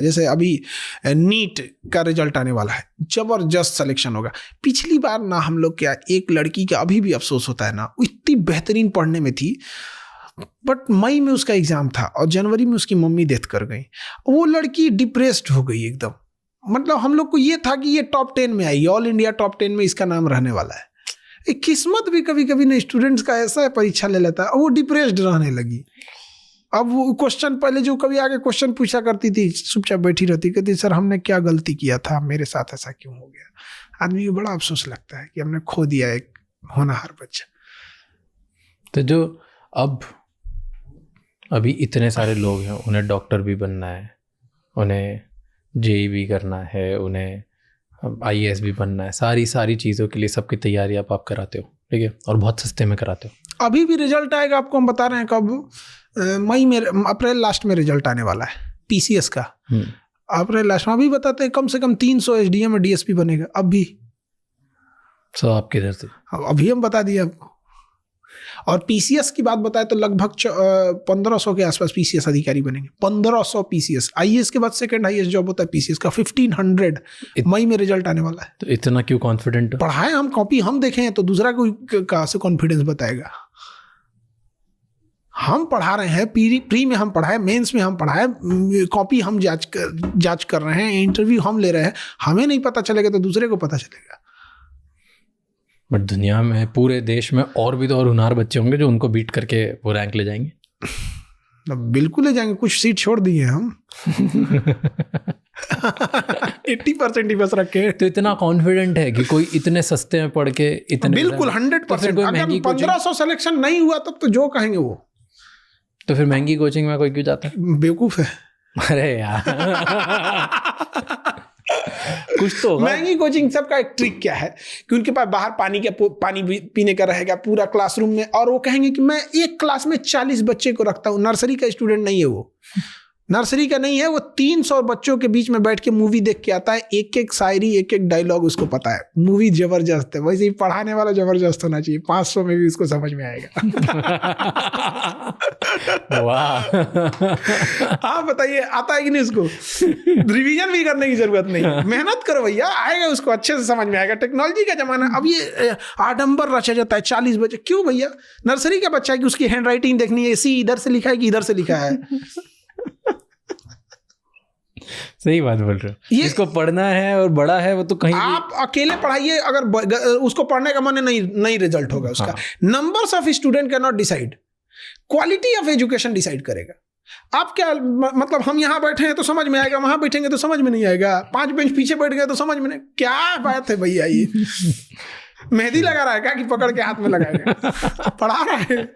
जैसे अभी नीट का रिजल्ट आने वाला है, जबरदस्त सिलेक्शन होगा। पिछली बार ना हम लोग क्या, एक लड़की का अभी भी अफसोस होता है ना, वो इतनी बेहतरीन पढ़ने में थी, बट मई में उसका एग्जाम था और जनवरी में उसकी मम्मी डेथ कर गई। वो लड़की डिप्रेस्ड हो गई एकदम। मतलब हम लोग को ये था कि ये टॉप 10 में आई, ऑल इंडिया टॉप 10 में इसका नाम रहने वाला है। एक किस्मत भी कभी कभी ना स्टूडेंट्स का ऐसा है, परीक्षा ले लेता है, वो डिप्रेस्ड रहने लगी। अब वो क्वेश्चन, पहले जो कभी आगे क्वेश्चन पूछा करती थी, चुपचाप बैठी रहती, कहती सर हमने क्या गलती किया था, मेरे साथ ऐसा क्यों हो गया। आदमी को बड़ा अफसोस लगता है कि हमने खो दिया एक होनहार बच्चा। तो जो अभी इतने सारे लोग हैं, उन्हें डॉक्टर भी बनना है, उन्हें जेई भी करना है, उन्हें IAS भी बनना है, सारी चीज़ों के लिए सबकी तैयारी आप कराते हो, ठीक है, और बहुत सस्ते में कराते हो। अभी भी रिजल्ट आएगा, आपको हम बता रहे हैं कब, मई में, अप्रैल लास्ट में रिजल्ट आने वाला है PCS का। अप्रैल लास्ट में अभी बताते हैं, कम से कम 300 SDM और DSP बनेगा अभी। सो आप किधर से? अभी हम बता दिए आपको। और PCS की बात बताए तो लगभग 1500 के आसपास PCS अधिकारी बनेंगे। 1500 PCS। IAS के बाद सेकंड हाईएस्ट जॉब होता है PCS का। 1500 मई में रिजल्ट आने वाला है। तो इतना क्यों कॉन्फिडेंट? पढ़ाए हम, कॉपी हम देखे हैं, तो दूसरा कोई कहाँ से कॉन्फिडेंस बताएगा। हम पढ़ा रहे हैं, प्री में हम पढ़ाए, मेंस में हम पढ़ाए, कॉपी हम जांच कर रहे हैं, इंटरव्यू हम ले रहे हैं। हमें नहीं पता चलेगा तो दूसरे को पता चलेगा। बट दुनिया में, पूरे देश में और भी तो और होनहार बच्चे होंगे जो उनको बीट करके वो रैंक ले जाएंगे। बिल्कुल ले जाएंगे, कुछ सीट छोड़ दिए हम। 80% ही बस रखे। तो इतना कॉन्फिडेंट है कि कोई इतने सस्ते में पढ़ के इतने, बिल्कुल 100%। अगर 1500 सिलेक्शन नहीं हुआ तब तो जो कहेंगे वो। तो फिर महंगी कोचिंग में कोई क्यों जाता है? बेवकूफ है। अरे यार कुछ तो महंगी कोचिंग सबका एक ट्रिक क्या है कि उनके पास बाहर पानी पीने का रहेगा पूरा क्लासरूम में, और वो कहेंगे कि मैं एक क्लास में 40 बच्चे को रखता हूँ। नर्सरी का स्टूडेंट नहीं है वो, नर्सरी का नहीं है वो। 300 बच्चों के बीच में बैठ के मूवी देख के आता है, एक एक शायरी, एक एक डायलॉग उसको पता है। मूवी जबरदस्त है। वैसे ही पढ़ाने वाला जबरदस्त होना चाहिए, 500 में भी उसको समझ में आएगा। वाह। हाँ बताइए, आता है कि नहीं उसको? रिवीजन भी करने की जरूरत नहीं, मेहनत करो भैया, आएगा उसको, अच्छे से समझ में आएगा। टेक्नोलॉजी का जमाना। अब ये आडंबर रचा जाता है 40 बच्चे, क्यों भैया? नर्सरी का बच्चा है कि उसकी हैंड राइटिंग देखनी है, सी इधर से लिखा है कि इधर से लिखा है। सही बात बोल रहे हो। इसको पढ़ना है और बड़ा है वो तो कहीं आप अकेले पढ़ाइए, अगर उसको पढ़ने का मन है, नहीं रिजल्ट होगा उसका। Numbers of student can not decide, quality of education decide करेगा। आप क्या मतलब, हम यहाँ बैठे हैं तो समझ में आएगा, वहां बैठेंगे तो समझ में नहीं आएगा, 5 बेंच पीछे बैठ गए तो समझ में नहीं। क्या बात है भैया, ये मेहंदी लगा रहा है क्या कि पकड़ के हाथ में लगाएगा? पढ़ा रहा है।